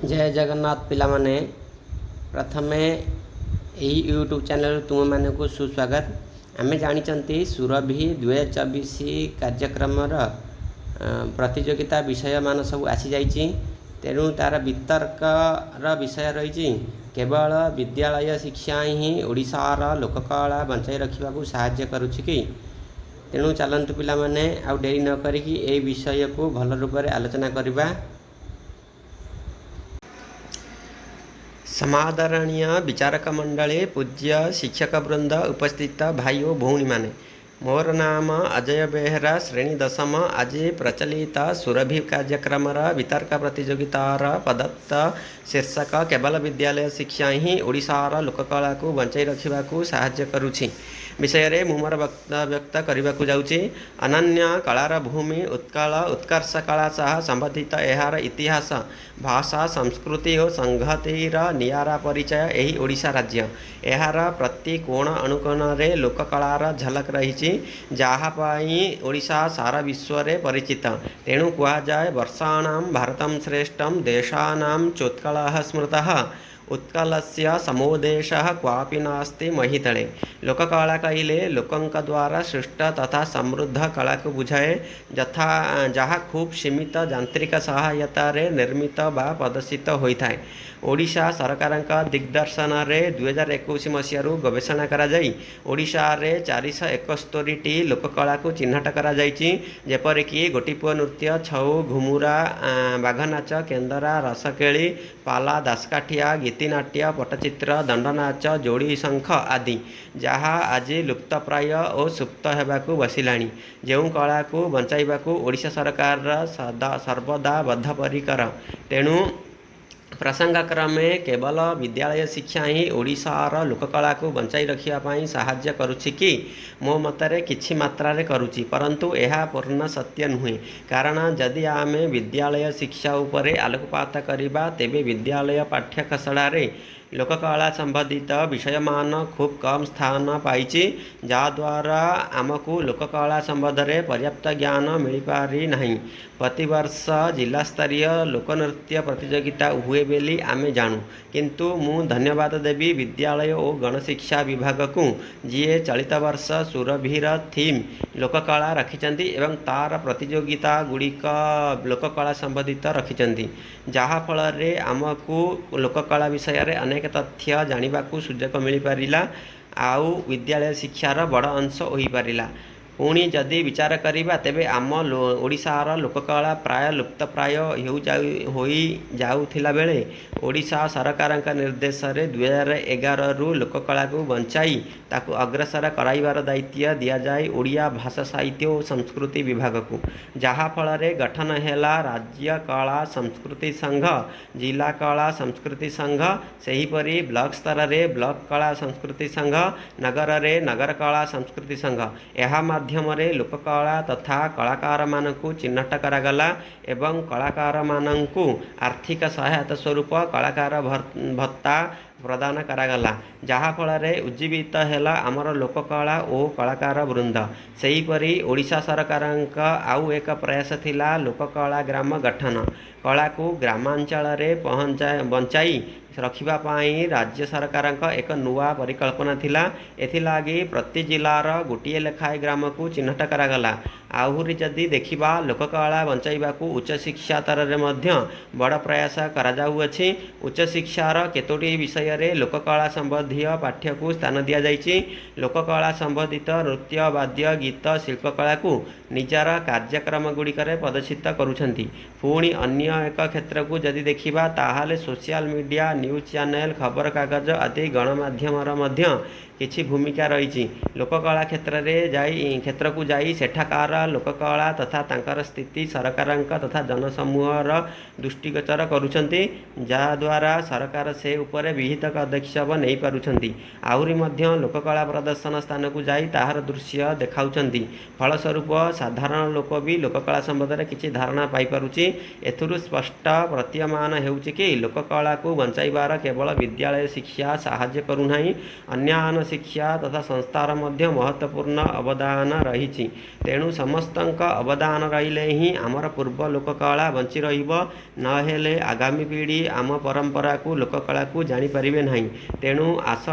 जय जगन्नाथ पिला माने प्रथमे यही यूट्यूब चैनल तुम मान को सुस्वागत। आमे जानी सुरभि 2024 कार्यक्रम प्रतियोगिता विषय मान सब आसी जाइए। तेणु तार वितर्क विषय रही केवल विद्यालय शिक्षा ही ओडिशार लोककला बंचाई रखा साहाय्य करुछि कि। तेणु चलतु पिला माने आउ डेरी न करिकी ए विषय को भल रूप से आलोचना करवा। समादरणीय विचारक मंडली, पूज्य शिक्षक वृंद, उपस्थित भाई और भौणी माने, मोर नाम अजय बेहरा, श्रेणी दशम। आज प्रचलित सुरभि कार्यक्रम वितर्क प्रतियोगितार प्रदत्त शीर्षक केवल विद्यालय शिक्षा ही ओडिशार लोककला को बंचाई रखा साहाय्य करुछि विषय रे मु मोर व्यक्त करने जाऊँगी। अनन्य कलार भूमि उत्कल उत्कर्ष कला सह संबंधित यार इतिहास, भाषा, संस्कृति और संहतिर नियारा परिचय यही ओडिशा राज्य। यार प्रति कोण अनुकोण रे लोककलार झलक रही जहाँपाई ओडिशा सारा विश्व रे परिचित। तेणु कहुए वर्षाणां भारतं श्रेष्ठं देशानां चोत्कलः स्मृतः, उत्कलस्य समोदेशः क्वापि नास्ति महितले। लोककला कहले लोकंक द्वारा सृष्ट तथा समृद्ध कला को बुझाए जहाँ खूब सीमित यांत्रिक सहायता रे निर्मित बा प्रदर्शित होता है। ओडिशा सरकार दिग्दर्शन रे 2021 मसीह गवेषणा करा जाई ओडिशा रे 471 लोककला को चिन्हट करा जाइछि, जेपरिक गोटीपुଅ नृत्य, छऊ, घुमुरा, बाघ नाच, केंदरा, रसकेली, पाला, दासकाठिया, गीतिनाट्य, पट्टचित्र, दंडनाच, जोड़ी शंख आदि जहाँ आज लुप्तप्राय और सुप्त होगाकू बसिलाणी। जो कला को बंचाइबाकू ओडिशा सरकार सर्वदा बद्धपरिकर। तेणु प्रसंगक्रमे केवल विद्यालय शिक्षा ही ओडिशार लोककला को बंचाई रखापी साहाय्य करुछि कि मो मतरे किछि मात्रा करुछि, परंतु यह पूर्ण सत्य नुहे। कारण जदि आमे विद्यालय शिक्षा उपरे आलोकपात करिबा तेबे विद्यालय पाठ्यखसड़ा रे लोककला संबंधित विषयमान खूब कम स्थान पाई, जहाद्वारा आमको लोककला संबंध में पर्याप्त ज्ञान मिल पारि नहीं। प्रतिवर्ष जिला स्तरीय लोकनृत्य प्रतियोगिता हुए बेली आमे जानू, किंतु मु धन्यवाद देवी विद्यालय और गणशिक्षा विभाग को जीए चलित वर्ष सुरभिर थीम लोककला रखिंट एवं तार प्रतियोगिता गुड़िक लोककला संबंधित रखिंट, जहाँफल आमको लोककला विषय रे अनेक तथ्य जानिबाकू सुजोग मिल पारिला। आउ विद्यालय शिक्षार बड़ अंश हो पारिला। पुणी जदि विचार करिबा तेबे आम ओडिशार लोककला प्राय लुप्तप्राय हो जाउथिला बेले ओडिशा सरकार निर्देश रे 2011 रु लोककला को बंचाई ताकू अग्रसर कराइबार दायित्व दिया जाए ओडिया भाषा साहित्य और संस्कृति विभाग को, जहाँ फल गठन हैला राज्य कला संस्कृति संघ, जिला कला संस्कृति संघ, सेहीपरि ब्लॉक स्तर रे ब्लॉक कला संस्कृति संघ, नगर रे नगर कला संस्कृति संघ। यह माध्यम लोककला तथा कलाकार मानकु चिन्हट करागला एवं कलाकार मानकु आर्थिक सहायता स्वरूप कलाकार भत्ता प्रदान करागला, जहाँ फल उज्जीवित हैला आमर लोककला और कलाकार वृंद। सेहीपरि ओडिशा सरकार आउ एक प्रयास थिला लोककला ग्राम गठन, कला को ग्रामांचल रे बंचाई रखिबापाई राज्य सरकार एक नुआ परिकल्पना थिला। एथिलागी प्रति जिलार गोटे लेखाए ग्राम को चिन्हट करागला। आहुरी जदि देखिबा लोककला बंचाइबाकू उच्च शिक्षा स्तर रे मध्य बड़ प्रयास कराଯାउअछि। उच्च शिक्षार केतोटी विषय रे लोककला संबंधी पाठ्य को स्थान दिया जाइछि। लोककला संबंधित नृत्य, वाद्य, गीत, शिल्पकला को निजार कार्यक्रम गुड़िकर प्रदर्शित करुछंती। पुणी अन्य एक क्षेत्र को जदि देखिबा ताहाले सोशल मीडिया, न्यूज चैनल, खबर कागज आदि गणमाध्यम मध्य किछि भूमिका रही। लोककला क्षेत्र को जाई सेठाकार लोककला तथा तांकर स्थिति सरकार तथा जनसमूहर दृष्टिगोचर करुछंती, जहाद्वारा सरकार से उपरे विहित पदक्षेप नहीं पारुछंती। आहुरी मध्य लोककला प्रदर्शन स्थान को जाई ताहार दृश्य देखाउछंती। फलस्वरूप साधारण लोक भी लोककला संबंध में किछि धारणा पाई पारुछि। एथुरु स्पष्ट प्रतीयमान हेउछि कि लोककला को बंचाइबार केवल विद्यालय शिक्षा साहाय्य करुनाही, अन्य शिक्षा तथा संस्थार मध्य महत्वपूर्ण अवदान रही। तेणु ସମସ୍ତଙ୍କ ଅବଦାନ ରହିଲେ ହିଁ ଆମର ପୂର୍ବ ଲୋକକଳା ବଞ୍ଚି ରହିବ। ନହେଲେ ଆଗାମୀ ପିଢ଼ି ଆମ ପରମ୍ପରାକୁ ଲୋକକଳାକୁ ଜାଣିପାରିବେ ନାହିଁ। ତେଣୁ ଆସ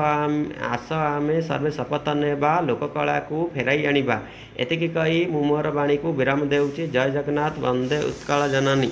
ଆମେ ସର୍ବେ ଶପଥ ନେବା, ଲୋକକଳାକୁ ଫେରାଇ ଆଣିବା। ଏତିକି କହି ମୁଁ ମୋର ବାଣୀକୁ ବିରାମ ଦେଉଛି। ଜୟ ଜଗନ୍ନାଥ, ବନ୍ଦେ ଉତ୍କଳ ଜନନୀ।